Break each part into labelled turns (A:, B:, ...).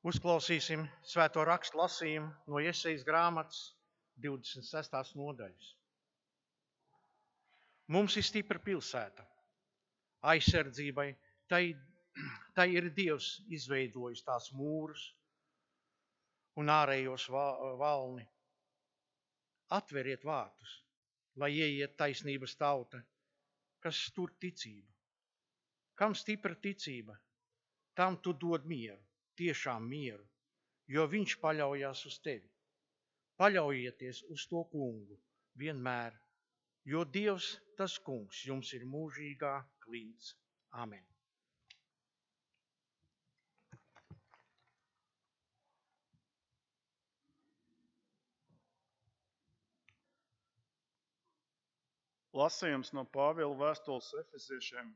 A: Uzklausīsim svēto rakstu lasījumu no Jesajas grāmatas 26. nodaļas. Mums ir stipra pilsēta. Aizsardzībai tai ir Dievs izveidojis tās mūrus un ārējos valni. Atveriet vārtus, lai ieiet taisnības tauta, kas tur ticību. Kam stipra ticība, tam tu dod mieru, tiešām mieru, jo viņš paļaujās uz tevi. Paļaujieties uz to kungu vienmēr, jo Dievs, tas kungs, jums ir mūžīgā klints. Amen.
B: Lasījums no Pāvila vēstules Efeziešiem.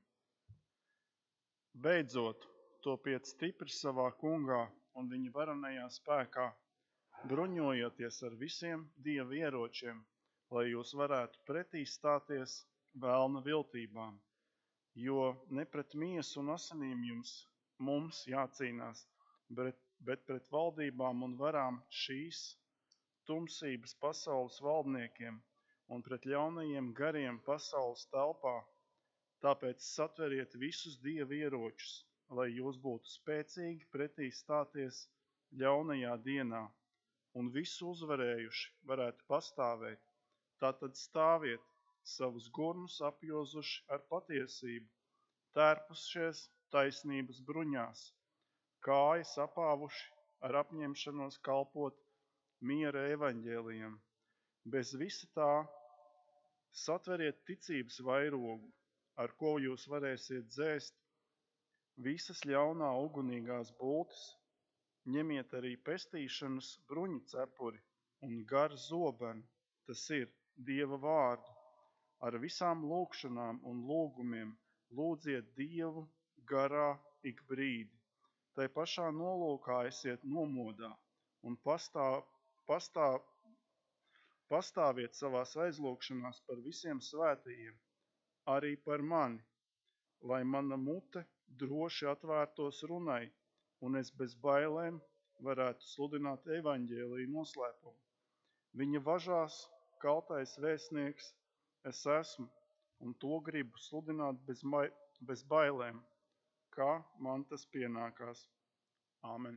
B: Beidzot, topiet stipri savā kungā un viņa varenajā spēkā, bruņojoties ar visiem Dieva ieročiem, lai jūs varētu pretī stāties vēlna viltībām, jo ne pret miesu un asinīm mums jācīnās, bet pret valdībām un varām šīs tumsības pasaules valdniekiem un pret ļaunajiem gariem pasaules telpā. Tāpēc satveriet visus Dieva ieročus, lai jūs būtu spēcīgi pretī stāties ļaunajā dienā un visu uzvarējuši varētu pastāvēt. Tātad stāviet, savus gurnus apjozuši ar patiesību, tērpušies taisnības bruņās, kājas apāvuši ar apņemšanos kalpot miera evaņģēlijam. Bez visa tā satveriet ticības vairogu, ar ko jūs varēsiet dzēst visas ļaunā ugunīgās bultas, ņemiet arī pestīšanas bruņu cepuri un garu zobenu, tas ir Dieva vārdu. Ar visām lūgšanām un lūgumiem lūdziet Dievu garā ik brīdi. Tai pašā nolūkā esiet nomodā un pastāviet savās aizlūgšanās par visiem svētajiem, arī par mani, lai mana mute droši atvērtos runai, un es bez bailēm varētu sludināt evaņģēliju noslēpumu. Viņa važās kaltais vēstnieks es esmu, un to gribu sludināt bez bailēm, kā man tas pienākās. Āmen.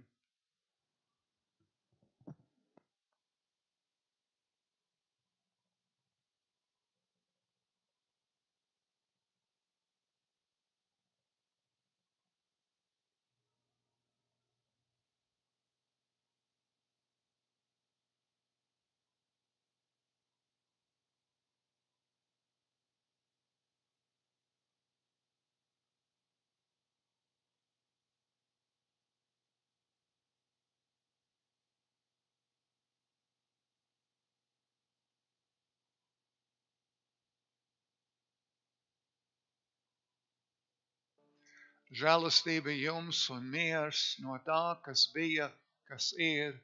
C: Žēlastība jums un miers no tā, kas bija, kas ir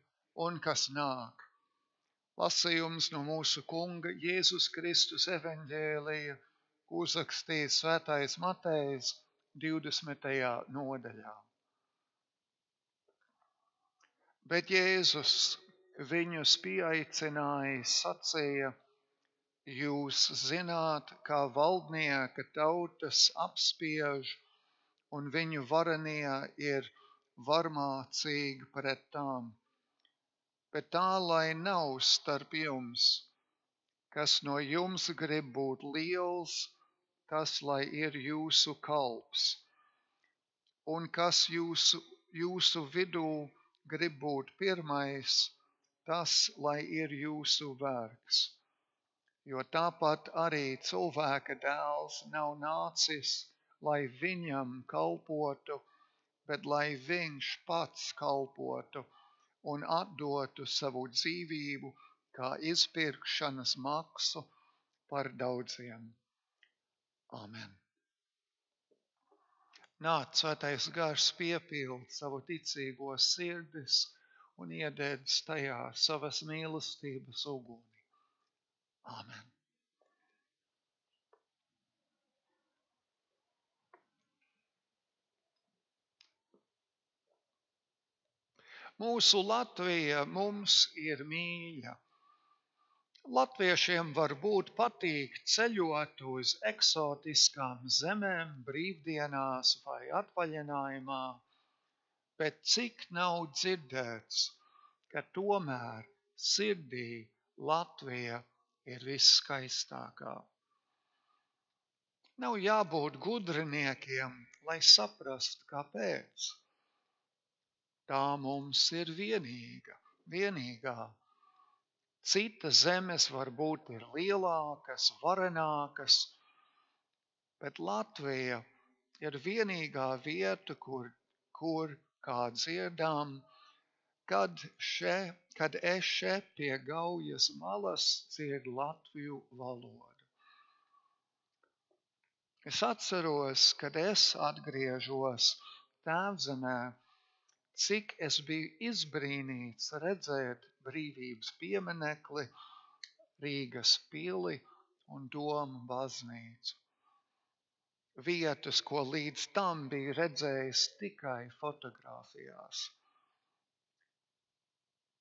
C: un kas nāk. Lasījums no mūsu Kunga Jēzus Kristus evaņģēlija, ko uzrakstīja svētais Matejs 20. nodaļā. Bet Jēzus viņus pieaicinājis sacīja: jūs zināt, kā valdnieka tautas apspiež, un viņu varenie ir varmācīgi pret tām. Bet tā, lai nav starp jums, kas no jums grib būt liels, tas, lai ir jūsu kalps, un kas jūsu vidū grib būt pirmais, tas, lai ir jūsu vergs. Jo tāpat arī cilvēka dēls nav nācis, lai viņam kalpotu, bet lai viņš pats kalpotu un atdotu savu dzīvību kā izpirkšanas maksu par daudziem. Amen. Nāc, svētais gars, piepild savu ticīgo sirdis un iededz tajā savas mīlestības uguni. Amen. Mūsu Latvija mums ir mīļa. Latviešiem varbūt patīk ceļot uz eksotiskām zemēm, brīvdienās vai atvaļinājumā, bet cik nav dzirdēts, ka tomēr sirdī Latvija ir visskaistākā. Nav jābūt gudriniekiem, lai saprastu, kāpēc. Tā mums ir vienīgā. Citas zemes varbūt ir lielākas, varenākas, bet Latvija ir vienīgā vieta, kur kā dzirdām, kad es šeit pie Gaujas malas dzirdu Latviju valodu. Es atceros, kad es atgriežos Tēvzemē, cik es biju izbrīnīts redzēt brīvības pieminekli, Rīgas pili un Domu baznīcu. Vietas, ko līdz tam biju redzējis tikai fotogrāfijās.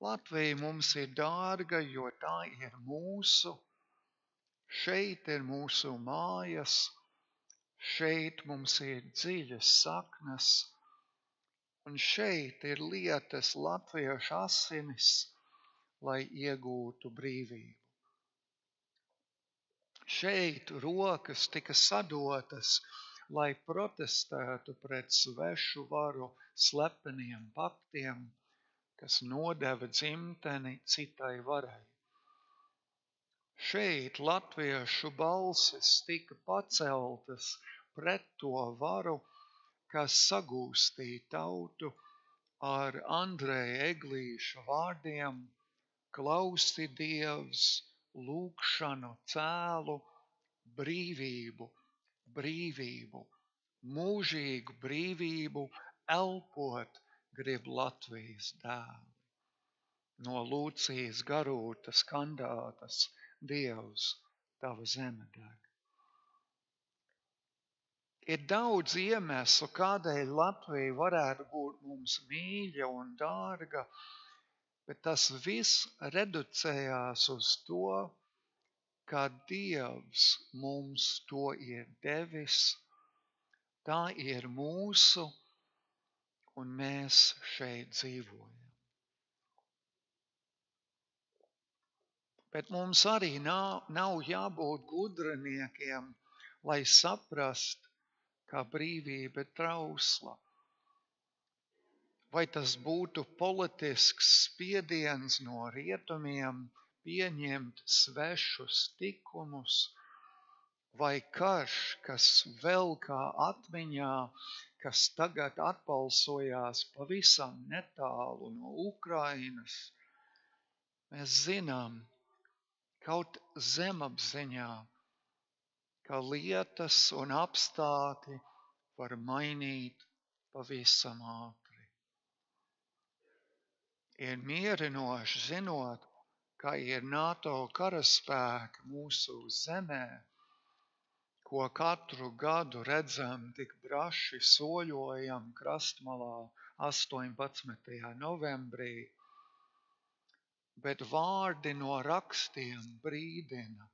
C: Latvija mums ir dārga, jo tā ir mūsu. Šeit ir mūsu mājas, šeit mums ir dziļas saknes, un šeit ir lietas latviešu asinis, lai iegūtu brīvību. Šeit rokas tika sadotas, lai protestētu pret svešu varu slepeniem paktiem, kas nodeva dzimteni citai varai. Šeit latviešu balsis tika paceltas pret to varu, kas sagūstīja tautu ar Andreja Eglīša vārdiem: klausi Dievs, lūgšanu cēlu, brīvību, brīvību, mūžīgu brīvību elpot grib Latvijas dēli. No Lūcijas Garūtas kandātas Dievs, tava zeme deg. Ir daudz iemeslu, kādēļ Latvija varētu būt mums mīļa un dārga, bet tas viss reducējās uz to, ka Dievs mums to ir devis, tā ir mūsu, un mēs šeit dzīvojam. Bet mums arī nav jābūt gudriniekiem, lai saprast, ka brīvība ir trausla. Vai tas būtu politisks spiediens no rietumiem pieņemt svešus likumus, vai karš, kas vēl kā atmiņā, kas tagad atbalsojās pavisam netālu no Ukrainas. Mēs zinām, kaut zemapziņā, ka lietas un apstākļi var mainīt pavisam ātri. Ir mierinoši zinot, ka ir NATO karaspēki mūsu zemē, ko katru gadu redzam tik braši soļojam krastmalā 18. novembrī, bet vārdi no rakstiem brīdina.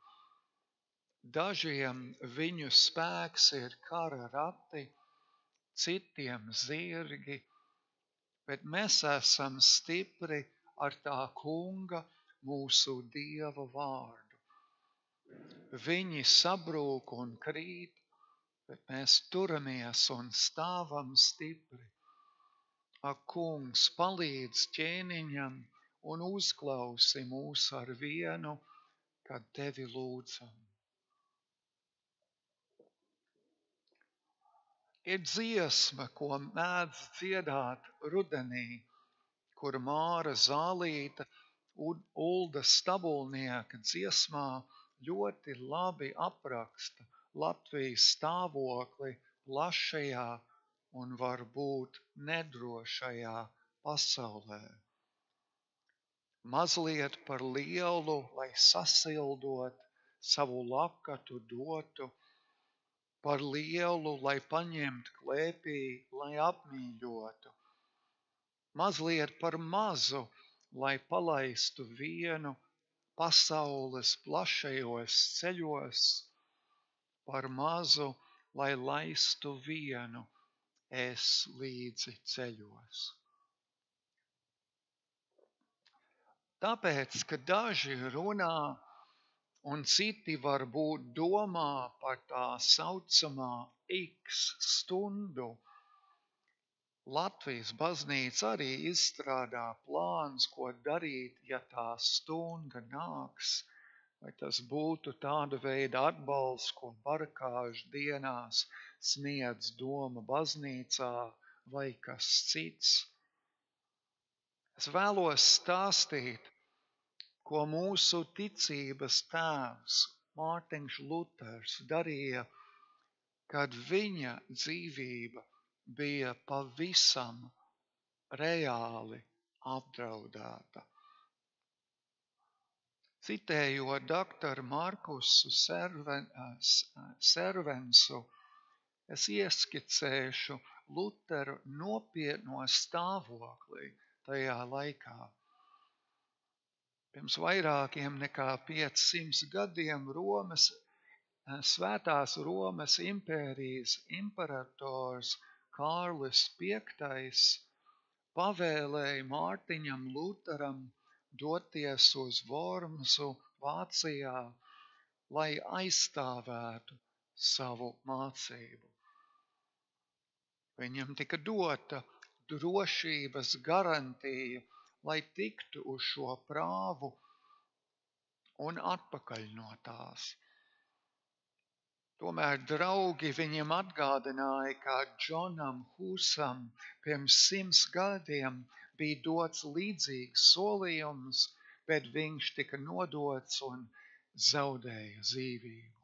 C: Dažiem viņu spēks ir kara rati, citiem zirgi, bet mēs esam stipri ar tā kunga, mūsu Dieva vārdu. Viņi sabrūk un krīt, bet mēs turamies un stāvam stipri. Ak, kungs, palīdz ķēniņam un uzklausi mūs ar vienu, kad tevi lūdzam. Ir dziesma, ko mēdz dziedāt rudenī, kur Māra Zālīta Ulda Stabulnieka dziesmā ļoti labi apraksta Latvijas stāvokli plašajā un varbūt nedrošajā pasaulē. Mazliet par lielu, lai sasildot, savu lakatu dotu, par lielu, lai paņemt klēpī, lai apmīļotu. mazliet par mazu, lai palaistu vienu pasaules plašajos ceļos, par mazu, lai laistu vienu es līdzi ceļos. Tāpēc, ka daži runā un citi varbūt domā par tā saucamā X stundu, Latvijas baznīca arī izstrādā plāns, ko darīt, ja tā stunda nāks, vai tas būtu tāda veida atbalsts, ko barakāžu dienās sniedz Doma baznīcā vai kas cits. Es vēlos stāstīt, ko mūsu ticības tēvs Mārtiņš Luters darīja, kad viņa dzīvība bija pavisam reāli apdraudēta. Citējot doktoru Markusu Servensu, es ieskicēšu Luteru nopietno stāvokli tajā laikā. Pirms vairākiem nekā 500 gadiem Svētās Romas impērijas imperators Kārlis V pavēlēja Mārtiņam Luteram doties uz Wormsu Vācijā, lai aizstāvētu savu mācību. Viņam tika dota drošības garantija, lai tiktu uz šo prāvu un atpakaļ no tās. Tomēr draugi viņam atgādināja, ka Džonam Husam pirms 100 gadiem bija dots līdzīgs solījums, bet viņš tika nodots un zaudēja dzīvību.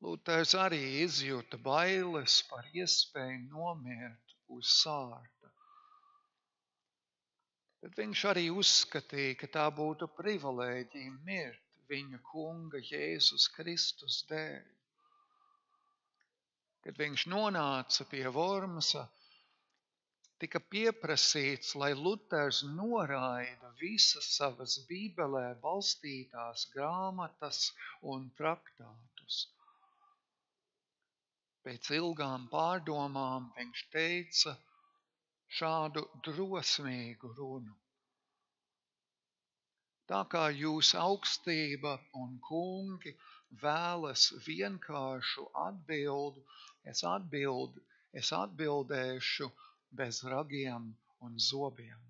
C: Luters arī izjuta bailes par iespēju nomirt uz sārta. Bet viņš arī uzskatīja, ka tā būtu privilēģija mirt viņa kunga Jēzus Kristus dēļ. Kad viņš nonāca pie Wormsa, tika pieprasīts, lai Luters noraida visas savas Bībelē balstītās grāmatas un traktātus. Pēc ilgām pārdomām viņš teica šādu drosmīgu runu. Tā kā jūs augstība un kungi vēlas vienkāršu atbildu, es atbildēšu bez ragiem un zobiem.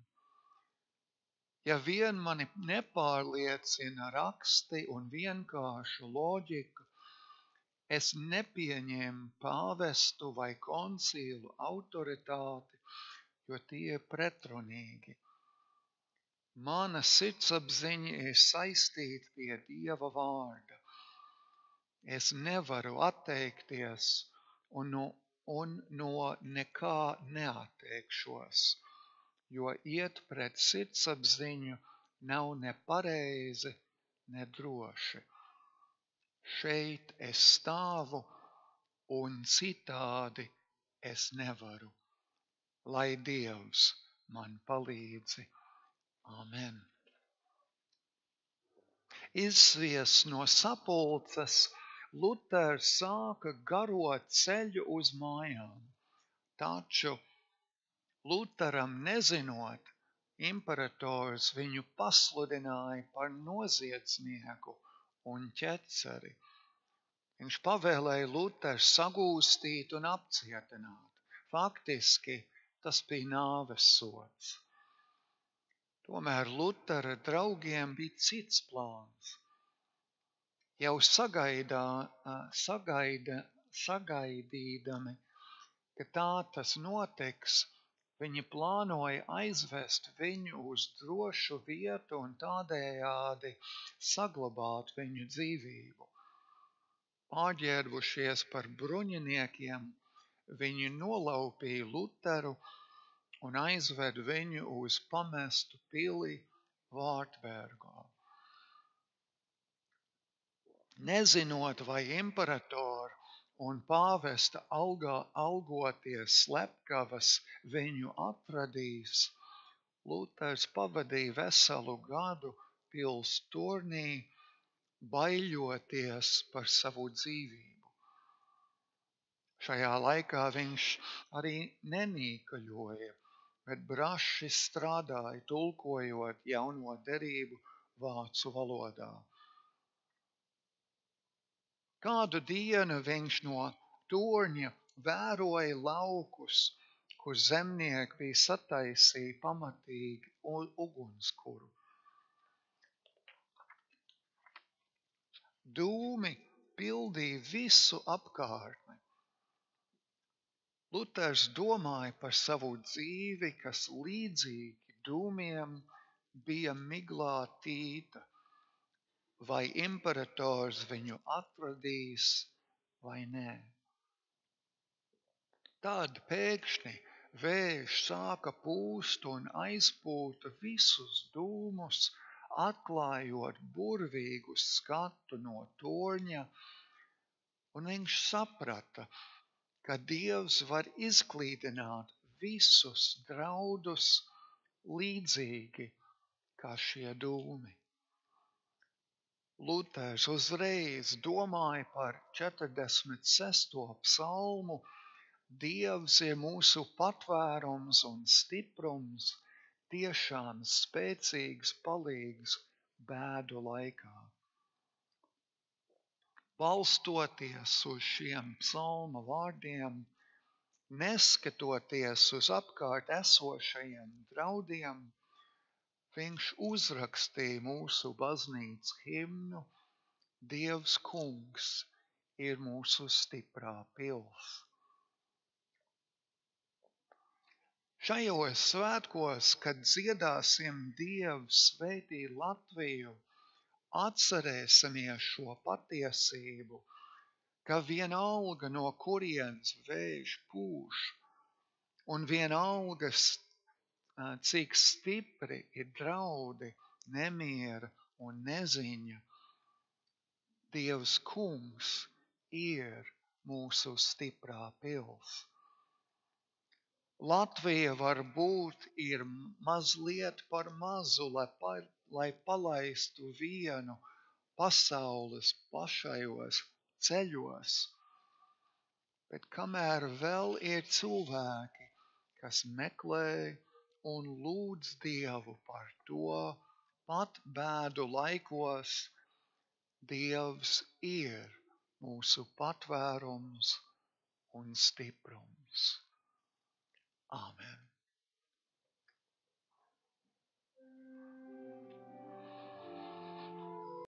C: Ja vien mani nepārliecina raksti un vienkāršu loģika, es nepieņemu pāvestu vai koncilu autoritāti, jo tie pretrunīgi. Mana sirdsapziņa ir saistīta pie Dieva vārda. Es nevaru atteikties un no nekā neatteikšos, jo iet pret sirdsapziņu nav ne pareizi, ne droši. Šeit es stāvu un citādi es nevaru. Lai Dievs man palīdzi. Amen. Izsvies no sapulces, Luters sāka garot ceļu uz mājām. Taču Luteram nezinot, imperators viņu pasludināja par noziedznieku un ķeceri. Viņš pavēlēja Luteru sagūstīt un apcietināt. Faktiski tas bija nāves sods. Tomēr Lutera draugiem bija cits plāns. Jau sagaidīdami, ka tā tas notiks, viņi plānoja aizvest viņu uz drošu vietu un tādējādi saglabāt viņu dzīvību. Pārģērbušies par bruņiniekiem, viņi nolaupīja Luteru un aizved viņu uz pamestu pili Vārtbergā. Nezinot, vai imperatoru un pāvesta algoties slepkavas viņu atradīs, Luters pavadīja veselu gadu pils turnī, baiļoties par savu dzīvību. Šajā laikā viņš arī nenīkaļoja, bet braši strādāja, tulkojot jauno derību vācu valodā. Kādu dienu viņš no torņa vēroja laukus, kur zemnieki bija sataisīja pamatīgi ugunskuru. Dūmi pildīja visu apkārtni. Luters domāja par savu dzīvi, kas līdzīgi dūmiem bija miglā tīta, vai imperators viņu atradīs vai nē. Tad pēkšņi vējš sāka pūst un aizpūta visus dūmus, atklājot burvīgu skatu no torņa, un viņš saprata, ka Dievs var izklīdināt visus draudus līdzīgi kā šie dūmi. Luters uzreiz domāja par 46. psalmu: Dievs ir mūsu patvērums un stiprums, tiešām spēcīgs palīgs bēdu laikā. Balstoties uz šiem psalma vārdiem, neskatoties uz apkārt esošajiem draudiem, viņš uzrakstīja mūsu baznīcas himnu: Dievs kungs ir mūsu stiprā pils. Šajos svētkos, kad dziedāsim Dievs svētī Latviju, atcerēsimies šo patiesību, ka vienalga no kurienes vējš pūš, un vienalga cik stipri ir draudi, nemiera un neziņa, Dievs kungs ir mūsu stiprā pils. Latvija varbūt ir mazliet par mazu, lai palaistu vienu pasaules plašajos ceļos, bet kamēr vēl ir cilvēki, kas meklē un lūdz Dievu par to, pat bēdu laikos, Dievs ir mūsu patvērums un stiprums. Āmen.